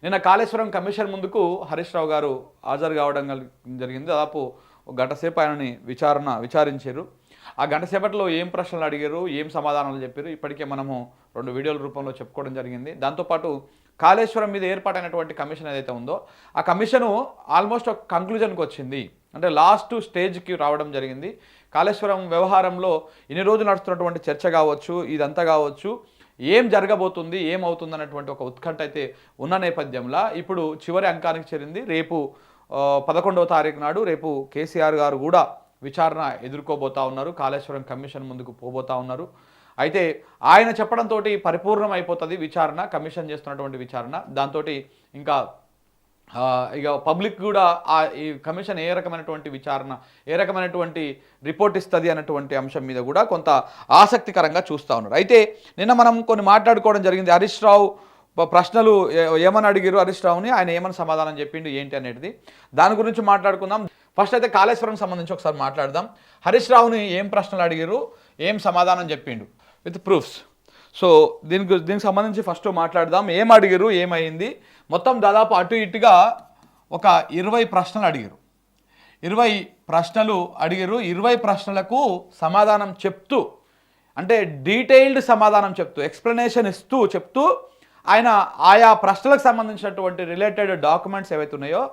నిన్న కాళేశ్వరం కమిషన్ ముందుకు హరీష్ రావు గారు హాజరు కావడం జరిగింది. దాదాపు గంట సేపు ఆయనని విచారించారు. ఆ గంట సేపట్లో ఏం ప్రశ్నలు అడిగారు, ఏం సమాధానాలు చెప్పారు ఇప్పటికే మనము 2 వీడియోల రూపంలో చెప్పుకోవడం జరిగింది. దాంతోపాటు కాళేశ్వరం మీద ఏర్పాటైనటువంటి కమిషన్ ఏదైతే ఉందో ఆ కమిషను ఆల్మోస్ట్ ఒక కంక్లూజన్కి వచ్చింది. అంటే లాస్ట్ స్టేజ్కి రావడం జరిగింది. కాళేశ్వరం వ్యవహారంలో ఇన్ని రోజులు నడుస్తున్నటువంటి చర్చ కావచ్చు, ఇదంతా కావచ్చు, ఏం జరగబోతుంది, ఏమవుతుంది అన్నటువంటి ఒక ఉత్కంఠ అయితే ఉన్న నేపథ్యంలో ఇప్పుడు చివరి అంకానికి చేరింది. రేపు 11వ తారీఖు నాడు రేపు కేసీఆర్ గారు కూడా విచారణ ఎదుర్కోబోతా ఉన్నారు. కాళేశ్వరం కమిషన్ ముందుకు పోబోతా ఉన్నారు. అయితే ఆయన చెప్పడంతో పరిపూర్ణం అయిపోతుంది విచారణ, కమిషన్ చేస్తున్నటువంటి విచారణ. దాంతో ఇంకా ఇక పబ్లిక్ కూడా ఈ కమిషన్ ఏ రకమైనటువంటి విచారణ, ఏ రకమైనటువంటి రిపోర్ట్ ఇస్తుంది అన్నటువంటి అంశం మీద కూడా కొంత ఆసక్తికరంగా చూస్తూ ఉన్నారు. అయితే నిన్న మనం కొన్ని మాట్లాడుకోవడం జరిగింది. హరీష్ రావు ప్రశ్నలు ఏమని అడిగారు హరీష్ రావుని, ఆయన ఏమని సమాధానం చెప్పిండు ఏంటి అనేది దాని గురించి మాట్లాడుకుందాం. ఫస్ట్ అయితే కాళేశ్వరం సంబంధించి ఒకసారి మాట్లాడదాం. హరీష్ రావుని ఏం ప్రశ్నలు అడిగారు, ఏం సమాధానం చెప్పిండు విత్ ప్రూఫ్స్. సో దీనికి సంబంధించి ఫస్ట్ మాట్లాడదాం. ఏం అడిగారు, ఏమైంది, మొత్తం దాదాపు అటు ఇటుగా ఒక 20 ప్రశ్నలు అడిగారు. 20 ప్రశ్నలు అడిగారు. 20 ప్రశ్నలకు సమాధానం చెప్తూ, అంటే డీటెయిల్డ్ సమాధానం చెప్తూ, ఎక్స్ప్లెనేషన్ ఇస్తూ చెప్తూ ఆయన ఆయా ప్రశ్నలకు సంబంధించినటువంటి రిలేటెడ్ డాక్యుమెంట్స్ ఏవైతే ఉన్నాయో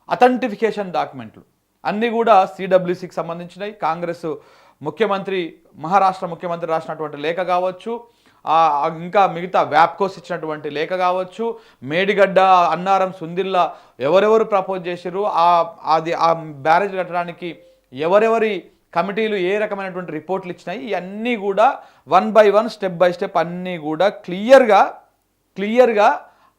అథెంటిఫికేషన్ డాక్యుమెంట్లు అన్నీ కూడా సిడబ్ల్యూసికి సంబంధించినవి. కాంగ్రెస్ ముఖ్యమంత్రి, మహారాష్ట్ర ముఖ్యమంత్రి రాసినటువంటి లేఖ కావచ్చు, ఇంకా మిగతా వ్యాప్కోస్ ఇచ్చినటువంటి లేఖ కావచ్చు, మేడిగడ్డ, అన్నారం, సుందిల్లా ఎవరెవరు ప్రపోజ్ చేశారు, అది ఆ బ్యారేజ్ కట్టడానికి ఎవరెవరి కమిటీలు ఏ రకమైనటువంటి రిపోర్ట్లు ఇచ్చినాయి, ఇవన్నీ కూడా 1 by 1 స్టెప్ బై స్టెప్ అన్నీ కూడా క్లియర్గా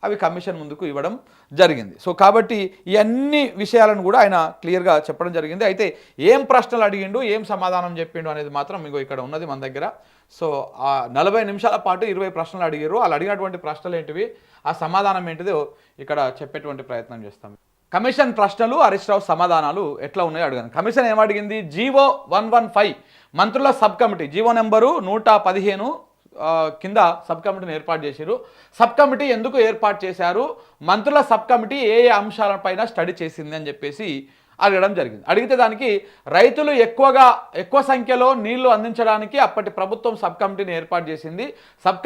అవి కమిషన్ ముందుకు ఇవ్వడం జరిగింది. సో కాబట్టి ఈ అన్ని విషయాలను కూడా ఆయన క్లియర్గా చెప్పడం జరిగింది. అయితే ఏం ప్రశ్నలు అడిగిండు, ఏం సమాధానం చెప్పిండు అనేది మాత్రం మీకు ఇక్కడ ఉన్నది మన దగ్గర. సో ఆ 40 నిమిషాల పాటు 20 ప్రశ్నలు అడిగారు. వాళ్ళు అడిగినటువంటి ప్రశ్నలు ఏంటివి, ఆ సమాధానం ఏంటిదో ఇక్కడ చెప్పేటువంటి ప్రయత్నం చేస్తాం. కమిషన్ ప్రశ్నలు, హరీష్ రావు సమాధానాలు ఎట్లా ఉన్నాయో అడిగాను. కమిషన్ ఏమడిగింది, జీవో 115 మంత్రుల సబ్ కమిటీ, జీవో నెంబరు 115 కింద సబ్ కమిటీని ఏర్పాటు చేశారు. సబ్ కమిటీ ఎందుకు ఏర్పాటు చేశారు, మంత్రుల సబ్ కమిటీ ఏ అంశాలపైన స్టడీ చేసింది అని చెప్పేసి అడగడం జరిగింది. అడిగితే దానికి రైతులు ఎక్కువ సంఖ్యలో నీళ్లు అందించడానికి అప్పటి ప్రభుత్వం సబ్ కమిటీని ఏర్పాటు చేసింది. సబ్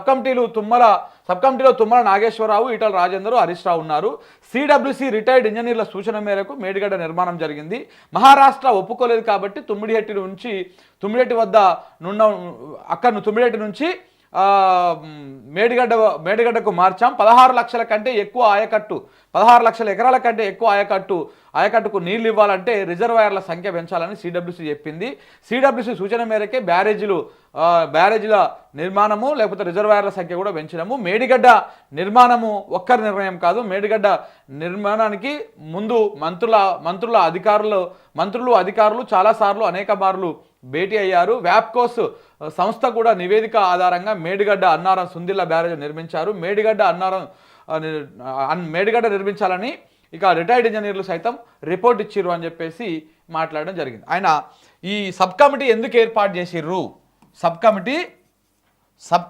కమిటీలో తుమ్మల నాగేశ్వరరావు, ఈటల రాజేందర్, హరీష్ రావు ఉన్నారు. సిడబ్ల్యూసి రిటైర్డ్ ఇంజనీర్ల సూచన మేరకు మేడిగడ్డ నిర్మాణం జరిగింది. మహారాష్ట్ర ఒప్పుకోలేదు కాబట్టి తుమ్మిడిహట్టి వద్ద తుమ్మిడిహట్టి నుంచి మేడిగడ్డకు మార్చాం. 16 లక్షల కంటే ఎక్కువ ఆయకట్టు, 16 లక్షల ఎకరాల కంటే ఎక్కువ ఆయకట్టుకు నీళ్లు ఇవ్వాలంటే రిజర్వాయర్ల సంఖ్య పెంచాలని సిడబ్ల్యూసి చెప్పింది. సిడబ్ల్యూసి సూచన మేరకే బ్యారేజీల నిర్మాణము లేకపోతే రిజర్వాయర్ల సంఖ్య కూడా పెంచినాము. మేడిగడ్డ నిర్మాణము ఒక్కరి నిర్ణయం కాదు. మేడిగడ్డ నిర్మాణానికి ముందు మంత్రులు అధికారులు చాలాసార్లు అనేక మార్లు భేటీ అయ్యారు. వ్యాప్కోస్ సంస్థ కూడా నివేదిక ఆధారంగా మేడిగడ్డ, అన్నారం, సుందిల్లా బ్యారేజ్ నిర్మించారు. మేడిగడ్డ నిర్మించాలని ఇక రిటైర్డ్ ఇంజనీర్లు సైతం రిపోర్ట్ ఇచ్చిర్రు అని చెప్పేసి మాట్లాడడం జరిగింది. ఆయన ఈ సబ్ కమిటీ ఎందుకు ఏర్పాటు చేసిర్రు, సబ్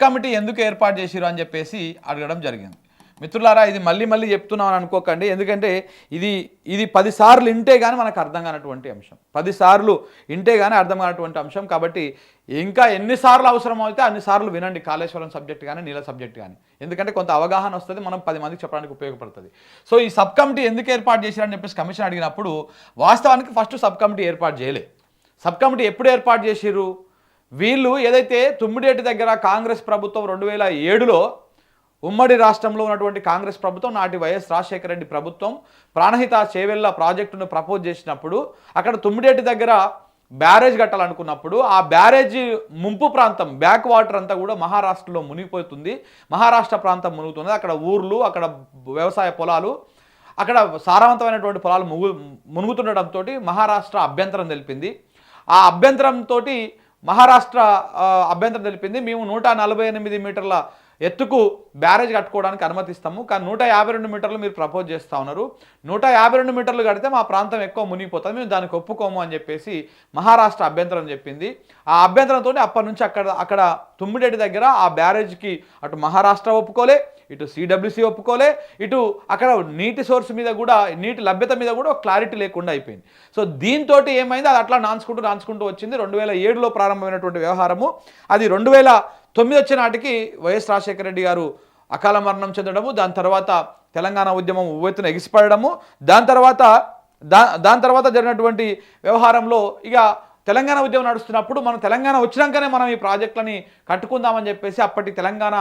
కమిటీ ఎందుకు ఏర్పాటు చేసిర్రు అని చెప్పేసి అడగడం జరిగింది. మిత్రులారా, ఇది మళ్ళీ చెప్తున్నామని అనుకోకండి. ఎందుకంటే ఇది 10 సార్లు వింటే కానీ మనకు అర్థం కానటువంటి అంశం, 10 సార్లు వింటే కానీ అర్థం కానటువంటి అంశం. కాబట్టి ఇంకా ఎన్నిసార్లు అవసరం అయితే అన్నిసార్లు వినండి, కాళేశ్వరం సబ్జెక్ట్ కానీ నీళ్ళ సబ్జెక్ట్ కానీ. ఎందుకంటే కొంత అవగాహన వస్తుంది, మనం 10 మందికి చెప్పడానికి ఉపయోగపడుతుంది. సో ఈ సబ్ కమిటీ ఎందుకు ఏర్పాటు చేశారని చెప్పేసి కమిషన్ అడిగినప్పుడు వాస్తవానికి ఫస్ట్ సబ్ కమిటీ ఏర్పాటు చేయలే. సబ్ కమిటీ ఎప్పుడు ఏర్పాటు చేసిర్రు, వీళ్ళు ఏదైతే తుమ్మిడిహట్టి దగ్గర కాంగ్రెస్ ప్రభుత్వం 2007లో ఉమ్మడి రాష్ట్రంలో ఉన్నటువంటి కాంగ్రెస్ ప్రభుత్వం, నాటి వైఎస్ రాజశేఖర రెడ్డి ప్రభుత్వం ప్రాణహిత చేవెళ్ళ ప్రాజెక్టును ప్రపోజ్ చేసినప్పుడు అక్కడ తుమ్మిడిహట్టి దగ్గర బ్యారేజ్ కట్టాలనుకున్నప్పుడు ఆ బ్యారేజీ ముంపు ప్రాంతం, బ్యాక్ వాటర్ అంతా కూడా మహారాష్ట్రలో మునిగిపోతుంది. మహారాష్ట్ర ప్రాంతం మునుగుతుంది. అక్కడ ఊర్లు, అక్కడ వ్యవసాయ పొలాలు, అక్కడ సారవంతమైనటువంటి పొలాలు మునుగుతుండటంతో మహారాష్ట్ర అభ్యంతరం తెలిపింది. ఆ అభ్యంతరంతో మహారాష్ట్ర అభ్యంతరం తెలిపింది, మేము 148 మీటర్ల ఎత్తుకు బ్యారేజ్ కట్టుకోవడానికి అనుమతిస్తాము, కానీ 152 మీటర్లు మీరు ప్రపోజ్ చేస్తూ ఉన్నారు, 152 మీటర్లు కడితే మా ప్రాంతం ఎక్కువ మునిగిపోతుంది, మేము దానికి ఒప్పుకోము అని చెప్పేసి మహారాష్ట్ర అభ్యంతరం చెప్పింది. ఆ అభ్యంతరంతో అప్పటి నుంచి అక్కడ తుమ్మిడేటి దగ్గర ఆ బ్యారేజ్కి అటు మహారాష్ట్ర ఒప్పుకోలే, ఇటు సిడబ్ల్యూసి ఒప్పుకోలే, ఇటు అక్కడ నీటి సోర్స్ మీద కూడా, నీటి లభ్యత మీద కూడా ఒక క్లారిటీ లేకుండా అయిపోయింది. సో దీంతో ఏమైంది, అది అట్లా నాన్చుకుంటూ వచ్చింది. 2007లో ప్రారంభమైనటువంటి వ్యవహారము అది 2009 వచ్చే నాటికి వైఎస్ రాజశేఖర రెడ్డి గారు అకాల మరణం చెందడము, దాని తర్వాత తెలంగాణ ఉద్యమం ఉవ్వెత్తున ఎగిసిపడము, దాని తర్వాత జరిగినటువంటి వ్యవహారంలో ఇక తెలంగాణ ఉద్యమం నడుస్తున్నప్పుడు మనం తెలంగాణ వచ్చినాకనే మనం ఈ ప్రాజెక్టులని కట్టుకుందామని చెప్పేసి అప్పటి తెలంగాణ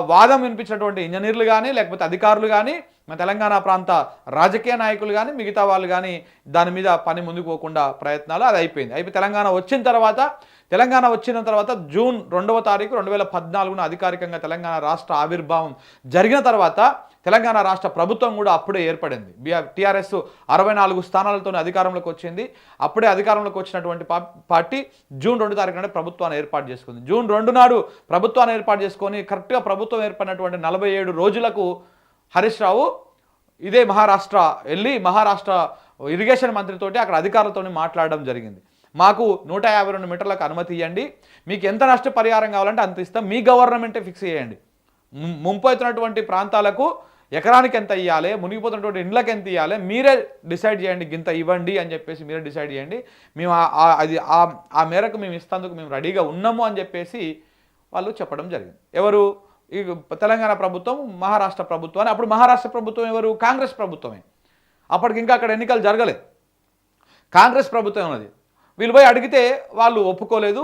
వాదం వినిపించినటువంటి ఇంజనీర్లు కానీ, లేకపోతే అధికారులు కానీ, మన తెలంగాణ ప్రాంత రాజకీయ నాయకులు కానీ, మిగతా వాళ్ళు కానీ దాని మీద పని ముందుకు పోకుండా ప్రయత్నాలు అది అయిపోయింది. తెలంగాణ వచ్చిన తర్వాత జూన్ 2వ తారీఖు 2014 అధికారికంగా తెలంగాణ రాష్ట్ర ఆవిర్భావం జరిగిన తర్వాత తెలంగాణ రాష్ట్ర ప్రభుత్వం కూడా అప్పుడే ఏర్పడింది. టీఆర్ఎస్ 64 స్థానాలతో అధికారంలోకి వచ్చింది. అప్పుడే అధికారంలోకి వచ్చినటువంటి పార్టీ జూన్ 2 తారీఖు నాడు ప్రభుత్వాన్ని ఏర్పాటు చేసుకుంది. జూన్ 2 నాడు ప్రభుత్వాన్ని ఏర్పాటు చేసుకొని కరెక్ట్గా ప్రభుత్వం ఏర్పడినటువంటి 47 రోజులకు హరీష్ రావు ఇదే మహారాష్ట్ర వెళ్ళి మహారాష్ట్ర ఇరిగేషన్ మంత్రితోటి అక్కడ అధికారులతో మాట్లాడడం జరిగింది. మాకు 152 మీటర్లకు అనుమతి ఇవ్వండి, మీకు ఎంత నష్టపరిహారం కావాలంటే అంత ఇస్తాం, మీ గవర్నమెంటే ఫిక్స్ చేయండి, ముంపు అవుతున్నటువంటి ప్రాంతాలకు ఎకరానికి ఎంత ఇవ్వాలి, మునిగిపోతున్నటువంటి ఇండ్లకి ఎంత ఇవ్వాలి, మీరే డిసైడ్ చేయండి, గింత ఇవ్వండి అని చెప్పేసి మీరే డిసైడ్ చేయండి, మేము ఆ మేరకు మేము ఇస్తందుకు మేము రెడీగా ఉన్నాము అని చెప్పేసి వాళ్ళు చెప్పడం జరిగింది. ఎవరు? ఈ తెలంగాణ ప్రభుత్వం, మహారాష్ట్ర ప్రభుత్వాన్ని. అప్పుడు మహారాష్ట్ర ప్రభుత్వం ఎవరు? కాంగ్రెస్ ప్రభుత్వమే. అప్పటికి ఇంకా అక్కడ ఎన్నికలు జరగలేదు, కాంగ్రెస్ ప్రభుత్వం ఉన్నది. వీళ్ళు పోయి అడిగితే వాళ్ళు ఒప్పుకోలేదు.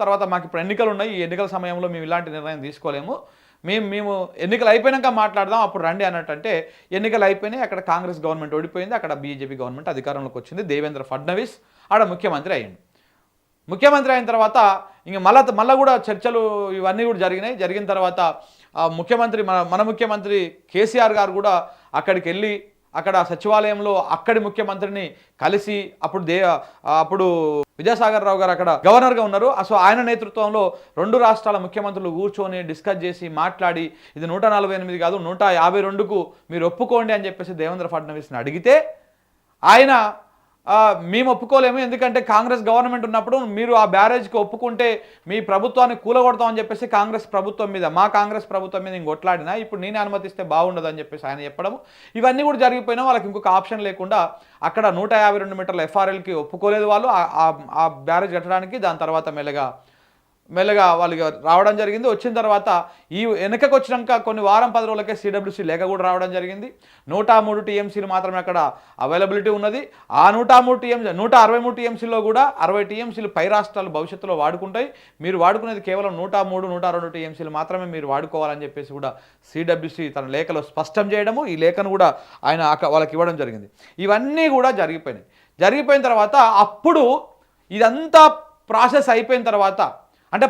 తర్వాత మాకు ఇప్పుడు ఎన్నికలు ఉన్నాయి, ఈ ఎన్నికల సమయంలో మేము ఇలాంటి నిర్ణయం తీసుకోలేము, మేము ఎన్నికలు అయిపోయాక మాట్లాడదాం, అప్పుడు రండి అన్నట్టంటే ఎన్నికలు అయిపోయినాయి. అక్కడ కాంగ్రెస్ గవర్నమెంట్ ఓడిపోయింది, అక్కడ బీజేపీ గవర్నమెంట్ అధికారంలోకి వచ్చింది. దేవేంద్ర ఫడ్నవీస్ ఆడ ముఖ్యమంత్రి అయ్యింది. ముఖ్యమంత్రి అయిన తర్వాత ఇంక మళ్ళీ కూడా చర్చలు ఇవన్నీ కూడా జరిగిన తర్వాత మన ముఖ్యమంత్రి కేసీఆర్ గారు కూడా అక్కడికి వెళ్ళి అక్కడ సచివాలయంలో అక్కడి ముఖ్యమంత్రిని కలిసి అప్పుడు విద్యాసాగర్ రావు గారు అక్కడ గవర్నర్గా ఉన్నారు. సో ఆయన నేతృత్వంలో 2 రాష్ట్రాల ముఖ్యమంత్రులు కూర్చొని డిస్కస్ చేసి మాట్లాడి ఇది 148 కాదు 152కు మీరు ఒప్పుకోండి అని చెప్పేసి దేవేంద్ర ఫడ్నవీస్ని అడిగితే ఆయన మేము ఒప్పుకోలేము, ఎందుకంటే కాంగ్రెస్ గవర్నమెంట్ ఉన్నప్పుడు మీరు ఆ బ్యారేజ్కి ఒప్పుకుంటే మీ ప్రభుత్వాన్ని కూలగొడతామని చెప్పేసి మా కాంగ్రెస్ ప్రభుత్వం మీద కొట్లాడినా ఇప్పుడు నేనే అనుమతిస్తే బాగుండదు అని చెప్పేసి ఆయన చెప్పడం, ఇవన్నీ కూడా జరిగిపోయినా వాళ్ళకి ఇంకొక ఆప్షన్ లేకుండా అక్కడ 152 మీటర్ల ఎఫ్ఆర్ఎల్కి ఒప్పుకోలేదు వాళ్ళు ఆ బ్యారేజ్ కట్టడానికి. దాని తర్వాత మెల్లగా వాళ్ళు రావడం జరిగింది. వచ్చిన తర్వాత ఈ వెనకకు వచ్చినాక కొన్ని వారం 10 రోజులకే సిడబ్ల్యూసి లేఖ కూడా రావడం జరిగింది. 103 టీఎంసీలు మాత్రమే అక్కడ అవైలబిలిటీ ఉన్నది. ఆ 163 టీఎంసీలో కూడా 60 టీఎంసీలు పై రాష్ట్రాలు భవిష్యత్తులో వాడుకుంటాయి, మీరు వాడుకునేది కేవలం 103, 102 టీఎంసీలు మాత్రమే మీరు వాడుకోవాలని చెప్పేసి కూడా సిడబ్ల్యూసి తన లేఖలో స్పష్టం చేయడము, ఈ లేఖను కూడా ఆయన వాళ్ళకి ఇవ్వడం జరిగింది. ఇవన్నీ కూడా జరిగిపోయిన తర్వాత అప్పుడు ఇదంతా ప్రాసెస్ అయిపోయిన తర్వాత అంటే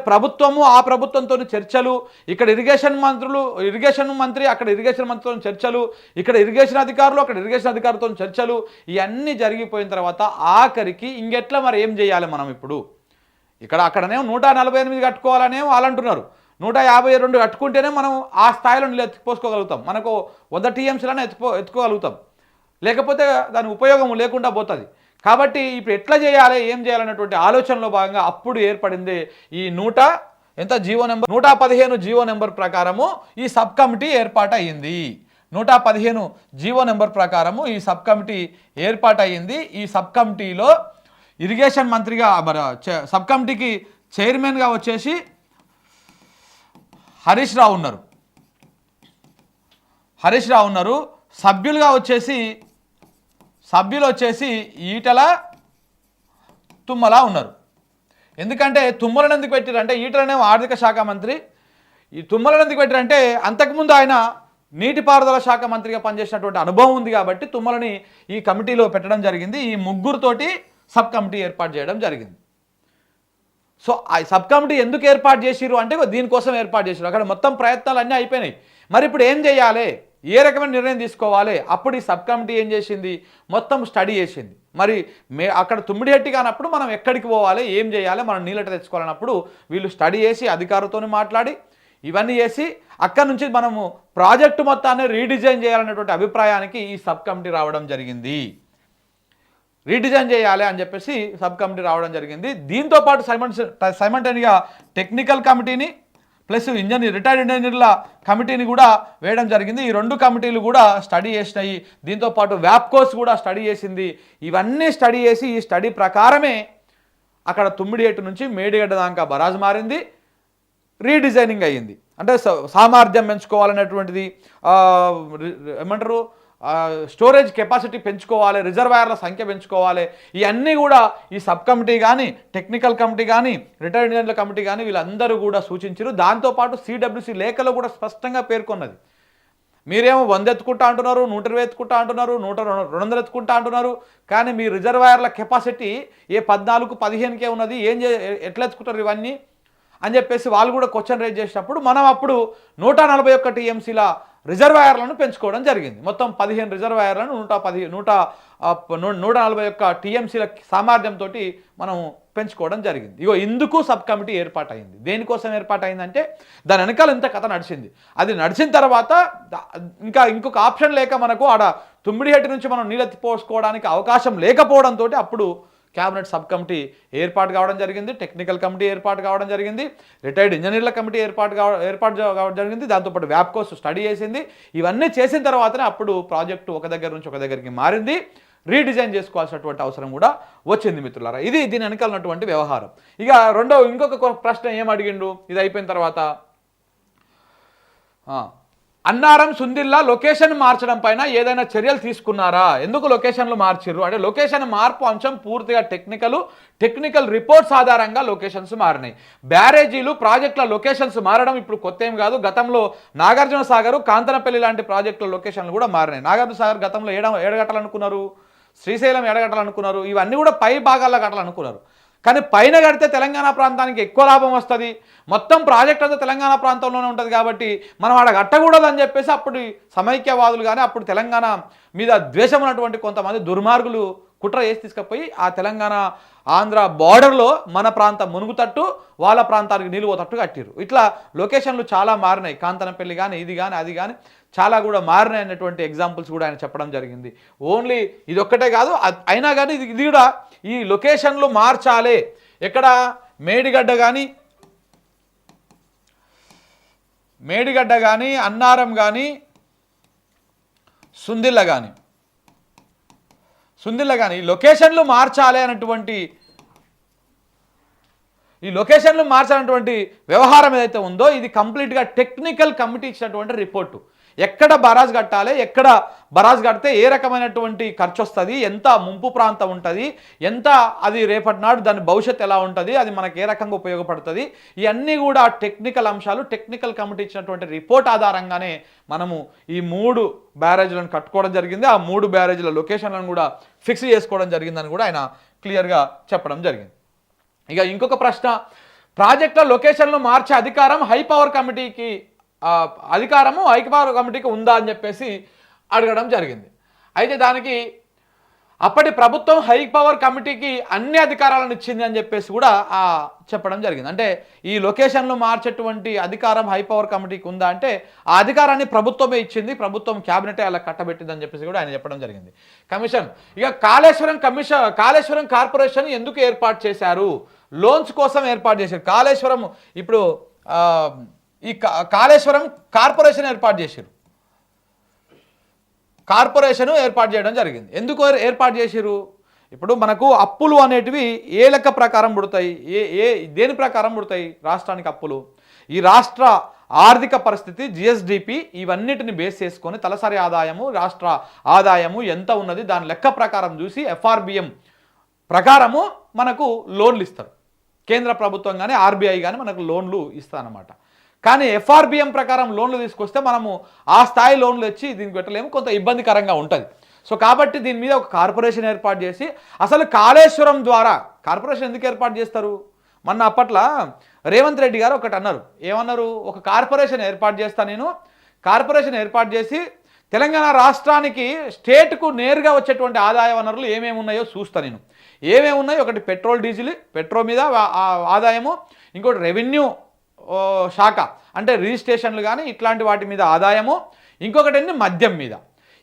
ఆ ప్రభుత్వంతో చర్చలు, ఇక్కడ ఇరిగేషన్ మంత్రి అక్కడ ఇరిగేషన్ మంత్రితో చర్చలు, ఇక్కడ ఇరిగేషన్ అధికారులతో చర్చలు, ఇవన్నీ జరిగిపోయిన తర్వాత ఆఖరికి ఇంకెట్లా మరి ఏం చేయాలి మనం ఇప్పుడు? అక్కడనేమో 148 కట్టుకోవాలనేమో వాళ్ళు అంటున్నారు, 152 కట్టుకుంటేనే మనం ఆ స్థాయిలో నీళ్ళు ఎత్తుకోగలుగుతాం, మనకు 100 టీఎంసీలనే ఎత్తుకోగలుగుతాం, లేకపోతే దాని ఉపయోగం లేకుండా పోతుంది. కాబట్టి ఇప్పుడు ఎట్లా చేయాలి, ఏం చేయాలన్నటువంటి ఆలోచనలో భాగంగా అప్పుడు ఏర్పడింది ఈ 115 జీవో నెంబర్ ప్రకారము ఈ సబ్ కమిటీ ఏర్పాటయ్యింది. 115 జీవో నెంబర్ ప్రకారము ఈ సబ్ కమిటీ ఏర్పాటయ్యింది. ఈ సబ్ కమిటీలో ఇరిగేషన్ మంత్రిగా సబ్ కమిటీకి చైర్మన్గా వచ్చేసి హరీష్ రావు ఉన్నారు. సభ్యులు వచ్చేసి ఈటల తుమ్మల ఉన్నారు. ఎందుకంటే తుమ్మలను ఎందుకు పెట్టారంటే ఈటలనేమో ఆర్థిక శాఖ మంత్రి, ఈ తుమ్మలను ఎందుకు పెట్టారంటే అంతకుముందు ఆయన నీటిపారుదల శాఖ మంత్రిగా పనిచేసినటువంటి అనుభవం ఉంది కాబట్టి తుమ్మలని ఈ కమిటీలో పెట్టడం జరిగింది. ఈ ముగ్గురుతోటి సబ్ కమిటీ ఏర్పాటు చేయడం జరిగింది. సో ఆ సబ్ కమిటీ ఎందుకు ఏర్పాటు చేసిరు అంటే దీనికోసం ఏర్పాటు చేసిరు. అక్కడ మొత్తం ప్రయత్నాలు అన్నీ అయిపోయినాయి. మరి ఇప్పుడు ఏం చేయాలి, ఏ రకమైన నిర్ణయం తీసుకోవాలి? అప్పుడు ఈ సబ్ కమిటీ ఏం చేసింది, మొత్తం స్టడీ చేసింది. మరి అక్కడ తుమ్మిడిహట్టి కానప్పుడు మనం ఎక్కడికి పోవాలి, ఏం చేయాలి, మనం నీళ్ళట తెచ్చుకోవాలన్నప్పుడు వీళ్ళు స్టడీ చేసి అధికారులతో మాట్లాడి ఇవన్నీ చేసి అక్కడ నుంచి మనము ప్రాజెక్టు మొత్తాన్ని రీడిజైన్ చేయాలనేటువంటి అభిప్రాయానికి ఈ సబ్ కమిటీ రావడం జరిగింది. రీడిజైన్ చేయాలి అని చెప్పేసి సబ్ కమిటీ రావడం జరిగింది. దీంతోపాటు సైమల్టేనియస్గా టెక్నికల్ కమిటీని ప్లస్ రిటైర్డ్ ఇంజనీర్ల కమిటీని కూడా వేయడం జరిగింది. ఈ 2 కమిటీలు కూడా స్టడీ చేసినాయి. దీంతోపాటు వ్యాప్కోస్ కూడా స్టడీ చేసింది. ఇవన్నీ స్టడీ చేసి ఈ స్టడీ ప్రకారమే అక్కడ తుమ్మిడిహెట్టు నుంచి మేడిగడ్డ దాకా బరాజ్ మారింది, రీడిజైనింగ్ అయ్యింది. అంటే సామర్థ్యం పెంచుకోవాలనేటువంటిది, ఏమంటారు, స్టోరేజ్ కెపాసిటీ పెంచుకోవాలి, రిజర్వాయర్ల సంఖ్య పెంచుకోవాలి. ఇవన్నీ కూడా ఈ సబ్ కమిటీ కానీ, టెక్నికల్ కమిటీ కానీ, రిటైర్డ్ ఇంజనీర్ల కమిటీ కానీ వీళ్ళందరూ కూడా సూచించారు. దాంతోపాటు సిడబ్ల్యూసి లేఖలో కూడా స్పష్టంగా పేర్కొన్నది. మీరేమో 100 ఎత్తుకుంటా అంటున్నారు, 120 ఎత్తుకుంటా అంటున్నారు, 200 ఎత్తుకుంటా అంటున్నారు. కానీ మీ రిజర్వాయర్ల కెపాసిటీ ఏ 14, 15కే ఉన్నది, ఎట్లా ఎత్తుకుంటారు ఇవన్నీ అని చెప్పేసి వాళ్ళు కూడా క్వశ్చన్ రేజ్ చేసినప్పుడు మనం అప్పుడు 141 టీఎంసీల రిజర్వాయర్లను పెంచుకోవడం జరిగింది. మొత్తం 15 రిజర్వాయర్లను 141 టీఎంసీల సామర్థ్యంతో మనం పెంచుకోవడం జరిగింది. ఇగో ఇందుకు సబ్ కమిటీ ఏర్పాటైంది. దేనికోసం ఏర్పాటైందంటే దాని వెనకాల ఇంత కథ నడిచింది. అది నడిచిన తర్వాత ఇంకొక ఆప్షన్ లేక మనకు ఆడ తుమ్మిడిహెట్టు నుంచి మనం నీళ్ళెత్తి పోసుకోవడానికి అవకాశం లేకపోవడంతో అప్పుడు క్యాబినెట్ సబ్ కమిటీ ఏర్పాటు కావడం జరిగింది, టెక్నికల్ కమిటీ ఏర్పాటు కావడం జరిగింది, రిటైర్డ్ ఇంజనీర్ల కమిటీ ఏర్పాటు కావడం జరిగింది. దాంతోపాటు వ్యాప్కోస్ స్టడీ చేసింది. ఇవన్నీ చేసిన తర్వాతనే అప్పుడు ప్రాజెక్టు ఒక దగ్గర నుంచి ఒక దగ్గరికి మారింది. రీడిజైన్ చేసుకోవాల్సినటువంటి అవసరం కూడా వచ్చింది మిత్రులారా. ఇది దీని వెనకాలన్నటువంటి వ్యవహారం. ఇక ఇంకొక ప్రశ్న ఏం అడిగిండు ఇది అయిపోయిన తర్వాత, అన్నారం సుందిల్లా లొకేషన్ మార్చడం పైన ఏదైనా చర్యలు తీసుకున్నారా, ఎందుకు లొకేషన్లు మార్చిర్రు అంటే లొకేషన్ మార్పు అంశం పూర్తిగా టెక్నికల్ రిపోర్ట్స్ ఆధారంగా లొకేషన్స్ మారినాయి. బ్యారేజీలు ప్రాజెక్టుల లొకేషన్స్ మారడం ఇప్పుడు కొత్త ఏం కాదు. గతంలో నాగార్జున సాగర్, కాంతనపల్లి లాంటి ప్రాజెక్టుల లొకేషన్లు కూడా మారినాయి. నాగార్జున సాగర్ గతంలో ఏడగట్టాలనుకున్నారు, శ్రీశైలం ఏడగట్టాలనుకున్నారు, ఇవన్నీ కూడా పై భాగాల్లో కట్టాలనుకున్నారు. కానీ పైన కడితే తెలంగాణ ప్రాంతానికి ఎక్కువ లాభం వస్తుంది, మొత్తం ప్రాజెక్ట్ అంతా తెలంగాణ ప్రాంతంలోనే ఉంటుంది కాబట్టి మనం ఆడ కట్టకూడదని చెప్పేసి అప్పుడు సమైక్యవాదులు కానీ అప్పుడు తెలంగాణ మీద ద్వేషం ఉన్నటువంటి కొంతమంది దుర్మార్గులు కుట్ర చేసి తీసుకుపోయి ఆ తెలంగాణ ఆంధ్ర బార్డర్లో మన ప్రాంతం మునుగుతట్టు వాళ్ళ ప్రాంతానికి నిలువతట్టు కట్టిరు. ఇట్లా లొకేషన్లు చాలా మారినాయి. కాంతనపల్లి కానీ ఇది కానీ అది కానీ చాలా కూడా మారినాయి అన్నటువంటి ఎగ్జాంపుల్స్ కూడా ఆయన చెప్పడం జరిగింది. ఓన్లీ ఇది ఒక్కటే కాదు, అయినా కానీ ఇది కూడా ఈ లొకేషన్లు మార్చాలి. ఎక్కడ మేడిగడ్డ కానీ అన్నారం కానీ సుందిల్ల కానీ లొకేషన్లు మార్చాలి అన్నటువంటి వ్యవహారం ఏదైతే ఉందో ఇది కంప్లీట్గా టెక్నికల్ కమిటీ ఇచ్చినటువంటి రిపోర్టు. ఎక్కడ బరాజ్ కట్టాలి, ఎక్కడ బరాజ్ కడితే ఏ రకమైనటువంటి ఖర్చు వస్తుంది, ఎంత ముంపు ప్రాంతం ఉంటుంది, ఎంత అది రేపటి నాడు దాని భవిష్యత్తు ఎలా ఉంటుంది, అది మనకు ఏ రకంగా ఉపయోగపడుతుంది, ఇవన్నీ కూడా టెక్నికల్ అంశాలు టెక్నికల్ కమిటీ ఇచ్చినటువంటి రిపోర్ట్ ఆధారంగానే మనము ఈ 3 బ్యారేజ్లను కట్టుకోవడం జరిగింది. ఆ 3 బ్యారేజ్ల లొకేషన్లను కూడా ఫిక్స్ చేసుకోవడం జరిగిందని కూడా ఆయన క్లియర్గా చెప్పడం జరిగింది. ఇక ఇంకొక ప్రశ్న, ప్రాజెక్టుల లొకేషన్లు మార్చే అధికారం హై పవర్ కమిటీకి ఉందా అని చెప్పేసి అడగడం జరిగింది. అయితే దానికి అప్పటి ప్రభుత్వం హై పవర్ కమిటీకి అన్ని అధికారాలను ఇచ్చింది అని చెప్పేసి కూడా చెప్పడం జరిగింది. అంటే ఈ లొకేషన్లు మార్చేటువంటి అధికారం హై పవర్ కమిటీకి ఉందా అంటే ఆ అధికారాన్ని ప్రభుత్వమే ఇచ్చింది, ప్రభుత్వం క్యాబినెటే అలా కట్టబెట్టింది అని చెప్పేసి కూడా ఆయన చెప్పడం జరిగింది. కమిషన్ ఇక కాళేశ్వరం కార్పొరేషన్ ఎందుకు ఏర్పాటు చేశారు, లోన్స్ కోసం ఏర్పాటు చేశారు. కాళేశ్వరం ఇప్పుడు ఈ కాళేశ్వరం కార్పొరేషన్ ఏర్పాటు చేయడం జరిగింది. ఎందుకు ఏర్పాటు చేసిరు, ఇప్పుడు మనకు అప్పులు అనేటివి ఏ లెక్క ప్రకారం పుడతాయి, దేని ప్రకారం పుడతాయి రాష్ట్రానికి అప్పులు, ఈ రాష్ట్ర ఆర్థిక పరిస్థితి జిఎస్డిపి ఇవన్నిటిని బేస్ చేసుకొని తలసరి ఆదాయము రాష్ట్ర ఆదాయము ఎంత ఉన్నది దాని లెక్క ప్రకారం చూసి ఎఫ్ఆర్బిఎం ప్రకారము మనకు లోన్లు ఇస్తారు. కేంద్ర ప్రభుత్వం కానీ ఆర్బీఐ కానీ మనకు లోన్లు ఇస్తారన్నమాట. కానీ ఎఫ్ఆర్బిఎం ప్రకారం లోన్లు తీసుకొస్తే మనము ఆ స్థాయి లోన్లు వచ్చి దీనికి పెట్టలేము, కొంత ఇబ్బందికరంగా ఉంటుంది. సో కాబట్టి దీని మీద ఒక కార్పొరేషన్ ఏర్పాటు చేసి అసలు కాళేశ్వరం ద్వారా కార్పొరేషన్ ఎందుకు ఏర్పాటు చేస్తారు, మొన్న అప్పట్లో రేవంత్ రెడ్డి గారు ఒకటి అన్నారు, ఏమన్నారు, ఒక కార్పొరేషన్ ఏర్పాటు చేస్తా, నేను కార్పొరేషన్ ఏర్పాటు చేసి తెలంగాణ రాష్ట్రానికి స్టేట్కు నేరుగా వచ్చేటువంటి ఆదాయ వనరులు ఏమేమి ఉన్నాయో చూస్తా, నేను ఏమేమి ఉన్నాయో ఒకటి పెట్రోల్ డీజిల్, పెట్రోల్ మీద ఆదాయము, ఇంకోటి రెవెన్యూ శాఖ అంటే రిజిస్ట్రేషన్లు కానీ ఇట్లాంటి వాటి మీద ఆదాయము, ఇంకొకటి ఏంటి మద్యం మీద.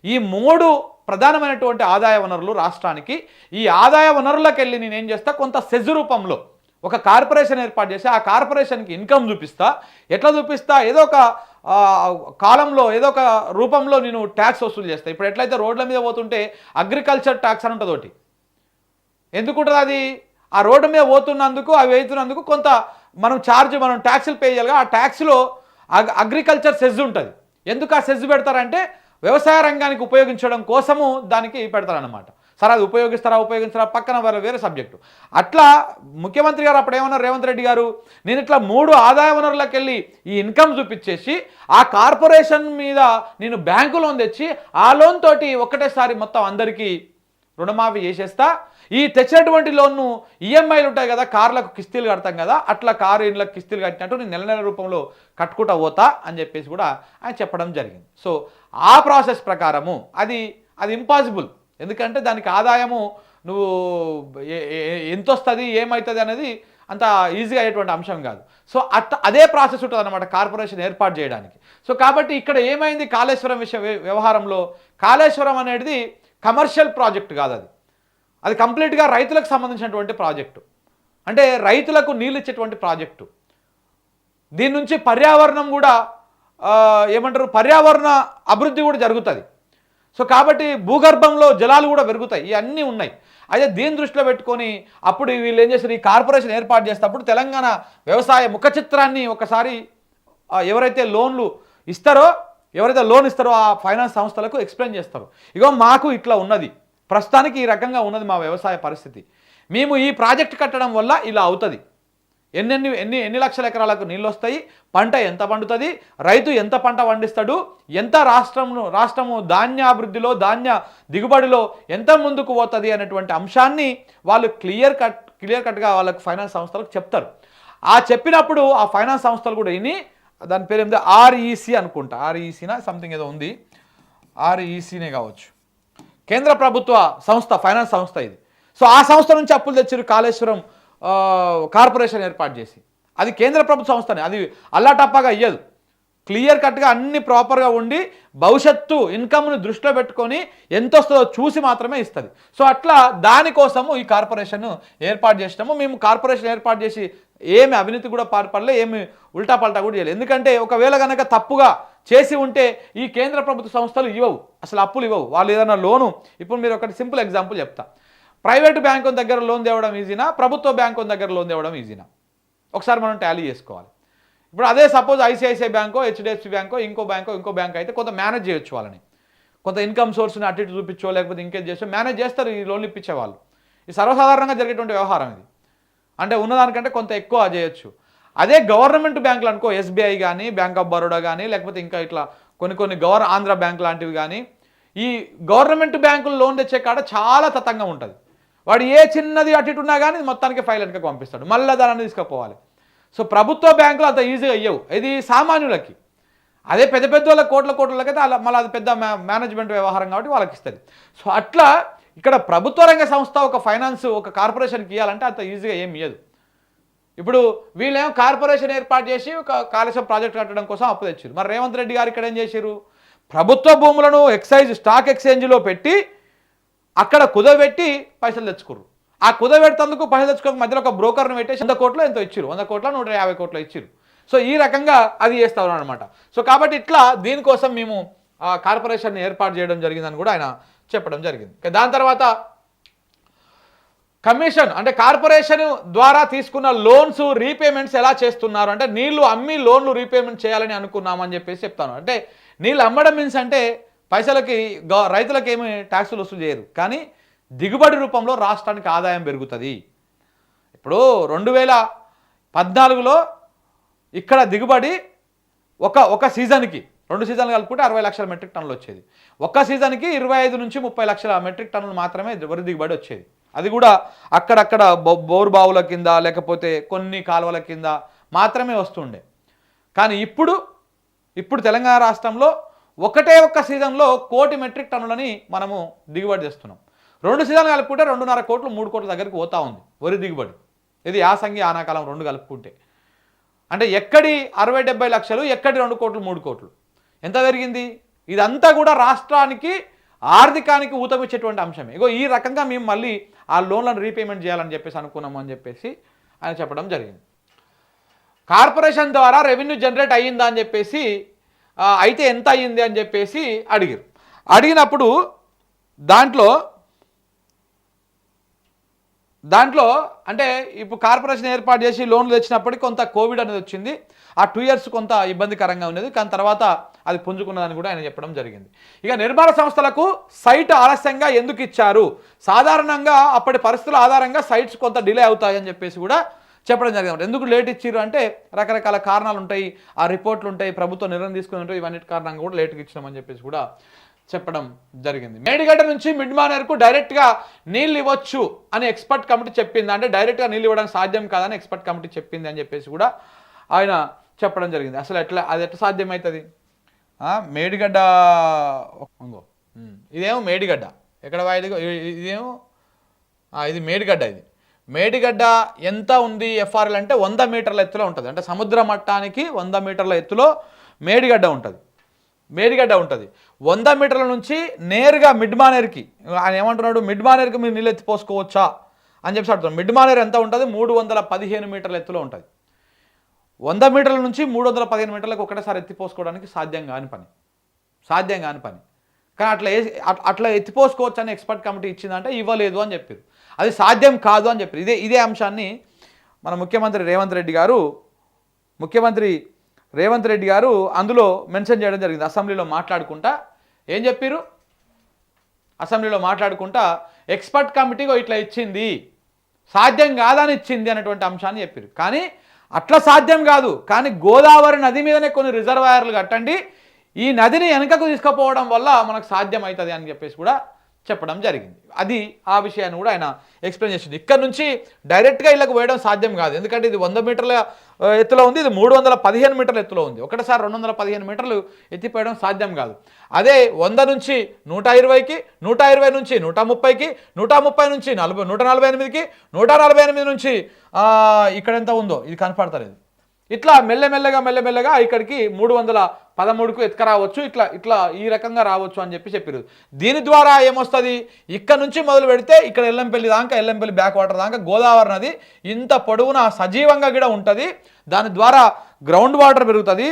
ఈ 3 ప్రధానమైనటువంటి ఆదాయ వనరులు రాష్ట్రానికి. ఈ ఆదాయ వనరులకు వెళ్ళి నేనేం చేస్తా, కొంత సెజ్ రూపంలో ఒక కార్పొరేషన్ ఏర్పాటు చేసి ఆ కార్పొరేషన్కి ఇన్కమ్ చూపిస్తా. ఎట్లా చూపిస్తా, ఏదో ఒక కాలంలో ఏదో ఒక రూపంలో నేను ట్యాక్స్ వసూలు చేస్తాను. ఇప్పుడు ఎట్లయితే రోడ్ల మీద పోతుంటే అగ్రికల్చర్ ట్యాక్స్ అని ఉంటుంది ఒకటి. ఎందుకుంటుంది అది, ఆ రోడ్డు మీద పోతున్నందుకు అవి వేస్తున్నందుకు కొంత మనం ట్యాక్సులు పే చేయాలిగా. ఆ ట్యాక్స్లో అగ్రికల్చర్ సెజ్ ఉంటుంది. ఎందుకు ఆ సెజ్ పెడతారంటే వ్యవసాయ రంగానికి ఉపయోగించడం కోసము దానికి పెడతారన్నమాట. సరే అది ఉపయోగిస్తారా పక్కన వేరే సబ్జెక్టు. అట్లా ముఖ్యమంత్రి గారు అప్పుడు ఏమన్నారు, రేవంత్ రెడ్డి గారు, నేను ఇట్లా 3 ఆదాయ వనరులకు వెళ్ళి ఈ ఇన్కమ్ చూపించేసి ఆ కార్పొరేషన్ మీద నేను బ్యాంకు లోన్ తెచ్చి ఆ లోన్ తోటి ఒకటేసారి మొత్తం అందరికీ రుణమాఫీ చేసేస్తా. ఈ తెచ్చినటువంటి లోన్ను ఈఎంఐలు ఉంటాయి కదా, కార్లకు కిస్తీలు కడతాం కదా, అట్లా కారు ఇండ్లకు కిస్తీలు కట్టినట్టు నేను నెల నెల రూపంలో కట్టుకుంటా పోతా అని చెప్పేసి కూడా ఆయన చెప్పడం జరిగింది. సో ఆ ప్రాసెస్ ప్రకారము అది ఇంపాసిబుల్. ఎందుకంటే దానికి ఆదాయము నువ్వు ఎంత వస్తుంది ఏమవుతుంది అనేది అంత ఈజీగా అయ్యేటువంటి అంశం కాదు. సో అదే ప్రాసెస్ ఉంటుంది అన్నమాట కార్పొరేషన్ ఏర్పాటు చేయడానికి. సో కాబట్టి ఇక్కడ ఏమైంది, కాళేశ్వరం వ్యవహారంలో కాళేశ్వరం అనేది కమర్షియల్ ప్రాజెక్ట్ కాదు, అది కంప్లీట్గా రైతులకు సంబంధించినటువంటి ప్రాజెక్టు. అంటే రైతులకు నీళ్ళు ఇచ్చేటువంటి ప్రాజెక్టు. దీని నుంచి పర్యావరణం కూడా పర్యావరణ అభివృద్ధి కూడా జరుగుతుంది. సో కాబట్టి భూగర్భంలో జలాలు కూడా పెరుగుతాయి, ఇవన్నీ ఉన్నాయి. అయితే దీన్ని దృష్టిలో పెట్టుకొని అప్పుడు వీళ్ళు ఏం చేశారు, ఈ కార్పొరేషన్ ఏర్పాటు చేసేటప్పుడు తెలంగాణ వ్యవసాయ ముఖ చిత్రాన్ని ఒకసారి ఎవరైతే లోన్ ఇస్తారో ఆ ఫైనాన్స్ సంస్థలకు ఎక్స్ప్లెయిన్ చేస్తారు. ఇగో మాకు ఇట్లా ఉన్నది, ప్రస్తుతానికి ఈ రకంగా ఉన్నది మా వ్యవసాయ పరిస్థితి, మేము ఈ ప్రాజెక్ట్ కట్టడం వల్ల ఇలా అవుతుంది, ఎన్ని లక్షల ఎకరాలకు నీళ్ళు వస్తాయి, పంట ఎంత పండుతుంది, రైతు ఎంత పంట పండిస్తాడు, ఎంత రాష్ట్రము ధాన్యాభివృద్ధిలో ధాన్య దిగుబడిలో ఎంత ముందుకు పోతుంది అనేటువంటి అంశాన్ని వాళ్ళు క్లియర్ కట్గా వాళ్ళకు ఫైనాన్స్ సంస్థలకు చెప్తారు. ఆ చెప్పినప్పుడు ఆ ఫైనాన్స్ సంస్థలు కూడా విని, దాని పేరు ఏమిటి, ఆర్ఈసీ అనుకుంటా, ఆర్ఈసీనా సంథింగ్ ఏదో ఉంది, ఆర్ఈసీనే కావచ్చు, కేంద్ర ప్రభుత్వ సంస్థ, ఫైనాన్స్ సంస్థ ఇది. సో ఆ సంస్థ నుంచి అప్పులు తెచ్చారు కాళేశ్వరం కార్పొరేషన్ ఏర్పాటు చేసి. అది కేంద్ర ప్రభుత్వ సంస్థనే, అది అల్లాటప్పగా అయ్యదు, క్లియర్ కట్గా అన్ని ప్రాపర్గా ఉండి భవిష్యత్తు ఇన్కమ్ను దృష్టిలో పెట్టుకొని ఎంత వస్తుందో చూసి మాత్రమే ఇస్తుంది. సో అట్లా దానికోసము ఈ కార్పొరేషన్ ఏర్పాటు చేసినాము. మేము కార్పొరేషన్ ఏర్పాటు చేసి ఏమి అవినీతి కూడా పాల్పడలే, ఏమి ఉల్టా పల్టా కూడా చేయలేదు. ఎందుకంటే ఒకవేళ కనుక తప్పుగా చేసి ఉంటే ఈ కేంద్ర ప్రభుత్వ సంస్థలు ఇవ్వవు, అసలు అప్పులు ఇవ్వవు. వాళ్ళు ఏదైనా లోను, ఇప్పుడు మీరు ఒకటి సింపుల్ ఎగ్జాంపుల్ చెప్తా, ప్రైవేటు బ్యాంకు దగ్గర లోన్ తేవడం ఈజీనా, ప్రభుత్వ బ్యాంకు దగ్గర లోన్ తేవడం ఈజీనా, ఒకసారి మనం టాలీ చేసుకోవాలి. ఇప్పుడు అదే సపోజ్ ఐసిఐసిఐ బ్యాంకో, హెచ్డిఎఫ్సి బ్యాంకో, ఇంకో బ్యాంక్ అయితే కొంత మేనేజ్ చేయొచ్చు, వాళ్ళని కొంత ఇన్కమ్ సోర్స్ని అటు ఇటు చూపించో లేకపోతే ఇంకేం చేసో మేనేజ్ చేస్తారు ఈ లోన్లు ఇప్పించే వాళ్ళు. ఇది సర్వసాధారణంగా జరిగేటువంటి వ్యవహారం ఇది. అంటే ఉన్నదానికంటే కొంత ఎక్కువ చేయొచ్చు. అదే గవర్నమెంట్ బ్యాంకులు అనుకో, ఎస్బీఐ కానీ, బ్యాంక్ ఆఫ్ బరోడా కానీ, లేకపోతే ఇంకా ఇట్లా కొన్ని ఆంధ్ర బ్యాంక్ లాంటివి కానీ, ఈ గవర్నమెంట్ బ్యాంకులు లోన్ తెచ్చే కాడ చాలా తతంగా ఉంటుంది. వాడు ఏ చిన్నది అటు ఇటు ఉన్నా కానీ మొత్తానికి ఫైల్ వెనక పంపిస్తాడు, మళ్ళీ దాన్ని తీసుకుపోవాలి. సో ప్రభుత్వ బ్యాంకులు అంత ఈజీగా అయ్యవు, ఇది సామాన్యులకి. అదే పెద్ద వాళ్ళ కోట్లకైతే అలా మళ్ళీ అది పెద్ద మేనేజ్మెంట్ వ్యవహారం కాబట్టి వాళ్ళకి ఇస్తుంది. సో అట్లా ఇక్కడ ప్రభుత్వ రంగ సంస్థ ఒక ఫైనాన్స్ ఒక కార్పొరేషన్కి ఇవ్వాలంటే అంత ఈజీగా ఏమి ఇవ్వదు. ఇప్పుడు వీళ్ళేమో కార్పొరేషన్ ఏర్పాటు చేసి ఒక కాళేశ్వరం ప్రాజెక్ట్ కట్టడం కోసం అప్పు తెచ్చారు. మరి రేవంత్ రెడ్డి గారు ఇక్కడ ఏం చేశారు, ప్రభుత్వ భూములను స్టాక్ ఎక్స్చేంజ్లో పెట్టి అక్కడ కుదబెట్టి పైసలు తెచ్చుకోరు. ఆ కుదబెట్టేందుకు పైసలు తెచ్చుకోక మధ్యలో ఒక బ్రోకర్ని పెట్టేసి 100 కోట్లు ఎంతో ఇచ్చారు, 100 కోట్ల 150 కోట్లు ఇచ్చారు. సో ఈ రకంగా అది చేస్తా ఉన్నాం అనమాట. సో కాబట్టి ఇట్లా దీనికోసం మేము కార్పొరేషన్ ఏర్పాటు చేయడం జరిగిందని కూడా ఆయన చెప్పడం జరిగింది. దాని తర్వాత కమిషన్ అంటే కార్పొరేషన్ ద్వారా తీసుకున్న లోన్స్ రీపేమెంట్స్ ఎలా చేస్తున్నారు అంటే, నీళ్లు అమ్మి లోన్లు రీపేమెంట్ చేయాలని అనుకున్నామని చెప్పేసి చెప్తాను. అంటే నీళ్ళు అమ్మడం మీన్స్ అంటే పైసలకి రైతులకు ఏమి ట్యాక్సులు వసూలు చేయరు, కానీ దిగుబడి రూపంలో రాష్ట్రానికి ఆదాయం పెరుగుతుంది. ఇప్పుడు 2014లో ఇక్కడ దిగుబడి ఒక సీజన్కి 2 సీజన్లు కలుపుకుంటే 60 లక్షల మెట్రిక్ టన్నులు వచ్చేది. ఒక్క సీజన్కి 25 నుంచి 30 లక్షల మెట్రిక్ టన్నులు మాత్రమే వరి దిగుబడి వచ్చేది. అది కూడా అక్కడక్కడ బోరు బావుల కింద లేకపోతే కొన్ని కాలువల కింద మాత్రమే వస్తుండే. కానీ ఇప్పుడు తెలంగాణ రాష్ట్రంలో ఒక్క సీజన్లో 1 కోటి మెట్రిక్ టన్నులని మనము దిగుబడి చేస్తున్నాం. 2 సీజన్లు కలుపుకుంటే 2.5 కోట్లు 3 కోట్ల దగ్గరికి పోతా ఉంది వరి దిగుబడి. ఇది యాసంగి ఆనాకాలం 2 కలుపుకుంటే. అంటే ఎక్కడి 60-70 లక్షలు, ఎక్కడి 2 కోట్లు 3 కోట్లు, ఎంత పెరిగింది? ఇదంతా కూడా రాష్ట్రానికి ఆర్థికానికి ఊతమిచ్చేటువంటి అంశమే. ఇగో ఈ రకంగా మేము మళ్ళీ ఆ లోన్లను రీపేమెంట్ చేయాలని చెప్పేసి అనుకున్నాము అని చెప్పేసి ఆయన చెప్పడం జరిగింది. కార్పొరేషన్ ద్వారా రెవెన్యూ జనరేట్ అయ్యిందా అని చెప్పేసి అయితే ఎంత అయ్యింది అని చెప్పేసి అడిగినప్పుడు దాంట్లో అంటే ఇప్పుడు కార్పొరేషన్ ఏర్పాటు చేసి లోన్లు తెచ్చినప్పటికీ కొంత కోవిడ్ అనేది వచ్చింది. ఆ 2 years కొంత ఇబ్బందికరంగా ఉన్నది, కానీ తర్వాత అది పుంజుకున్నదని కూడా ఆయన చెప్పడం జరిగింది. ఇక నిర్మాణ సంస్థలకు సైట్ ఆలస్యంగా ఎందుకు ఇచ్చారు, సాధారణంగా అప్పటి పరిస్థితుల ఆధారంగా సైట్స్ కొంత డిలే అవుతాయని చెప్పేసి కూడా చెప్పడం జరిగింది. ఎందుకు లేట్ ఇచ్చారు అంటే రకరకాల కారణాలు ఉంటాయి, ఆ రిపోర్ట్లు ఉంటాయి, ప్రభుత్వం నిర్ణయం తీసుకుని ఉంటాయి, ఇవన్నిటి కారణంగా కూడా లేట్గా ఇచ్చినామని చెప్పేసి కూడా చెప్పడం జరిగింది. మేడిగడ్డ నుంచి మిడ్మానేర్కు డైరెక్ట్గా నీళ్ళు ఇవ్వచ్చు అని ఎక్స్పర్ట్ కమిటీ చెప్పింది. అంటే డైరెక్ట్గా నీళ్ళు ఇవ్వడానికి సాధ్యం కాదని ఎక్స్పర్ట్ కమిటీ చెప్పింది అని చెప్పేసి కూడా ఆయన చెప్పడం జరిగింది. అసలు అది ఎట్లా సాధ్యమవుతుంది? మేడిగడ్డ ఇదేమో మేడిగడ్డ, ఎక్కడ ఇదేమో ఇది మేడిగడ్డ. మేడిగడ్డ ఎంత ఉంది ఎఫ్ఆర్ఎల్ అంటే 100 మీటర్ల ఎత్తులో ఉంటుంది. అంటే సముద్ర మట్టానికి 100 మీటర్ల ఎత్తులో మేడిగడ్డ ఉంటుంది. 100 మీటర్ల నుంచి నేరుగా మిడ్మానేర్కి ఆయన ఏమంటున్నాడు, మిడ్మానేర్కి మీరు నీళ్ళు ఎత్తిపోసుకోవచ్చా అని చెప్పి అడుగుతున్నాడు. మిడ్మానేర్ ఎంత ఉంటుంది? 315 మీటర్ల ఎత్తులో ఉంటుంది. 100 మీటర్ల నుంచి 315 మీటర్లకు ఒకటేసారి ఎత్తిపోసుకోవడానికి సాధ్యం కాని పని. కానీ అట్లా ఎత్తిపోసుకోవచ్చు అని ఎక్స్పర్ట్ కమిటీ ఇచ్చిందంటే ఇవ్వలేదు అని చెప్పారు. అది సాధ్యం కాదు అని చెప్పారు. ఇదే అంశాన్ని మన ముఖ్యమంత్రి రేవంత్ రెడ్డి గారు అందులో మెన్షన్ చేయడం జరిగింది. అసెంబ్లీలో మాట్లాడుకుంటా ఎక్స్పర్ట్ కమిటీగా ఇట్లా ఇచ్చింది, సాధ్యం కాదని ఇచ్చింది అనేటువంటి అంశాన్ని చెప్పారు. కానీ అట్లా సాధ్యం కాదు, కానీ గోదావరి నది మీదనే కొన్ని రిజర్వాయర్లు కట్టండి, ఈ నదిని వెనకకు తీసుకుపోవడం వల్ల మనకు సాధ్యం అవుతుంది అని చెప్పేసి కూడా చెప్పడం జరిగింది. అది ఆ విషయాన్ని కూడా ఆయన ఎక్స్ప్లెయిన్ చేసింది. ఇక్కడ నుంచి డైరెక్ట్గా ఇళ్ళకు వేయడం సాధ్యం కాదు, ఎందుకంటే ఇది 100 మీటర్ల ఎత్తులో ఉంది, ఇది 315 మీటర్ల ఎత్తులో ఉంది. ఒకటిసారి 215 మీటర్లు ఎత్తిపోయడం సాధ్యం కాదు. అదే 100 నుంచి 120కి, 120 నుంచి 130కి, 130 నుంచి 148కి, 148 నుంచి ఇక్కడ ఎంత ఉందో ఇది కనపడతలేదు. ఇట్లా మెల్లమెల్లగా ఇక్కడికి 313కు ఎత్తుకరావచ్చు, ఇట్లా ఈ రకంగా రావచ్చు అని చెప్పారు. దీని ద్వారా ఏమొస్తుంది, ఇక్కడ నుంచి మొదలు పెడితే ఇక్కడ ఎల్లంపల్లి బ్యాక్ వాటర్ దాకా గోదావరి నది ఇంత పొడవున సజీవంగా కూడా ఉంటుంది. దాని ద్వారా గ్రౌండ్ వాటర్ పెరుగుతుంది,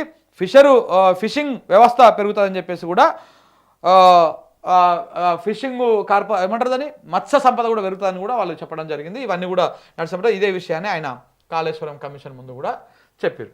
ఫిషింగ్ వ్యవస్థ పెరుగుతుంది అని చెప్పేసి కూడా ఫిషింగ్ ఏమంటారు దాన్ని, మత్స్య సంపద కూడా పెరుగుతుందని కూడా వాళ్ళు చెప్పడం జరిగింది. ఇవన్నీ కూడా నడిచినప్పుడు ఇదే విషయాన్ని ఆయన కాళేశ్వరం కమిషన్ ముందు కూడా చెప్పారు.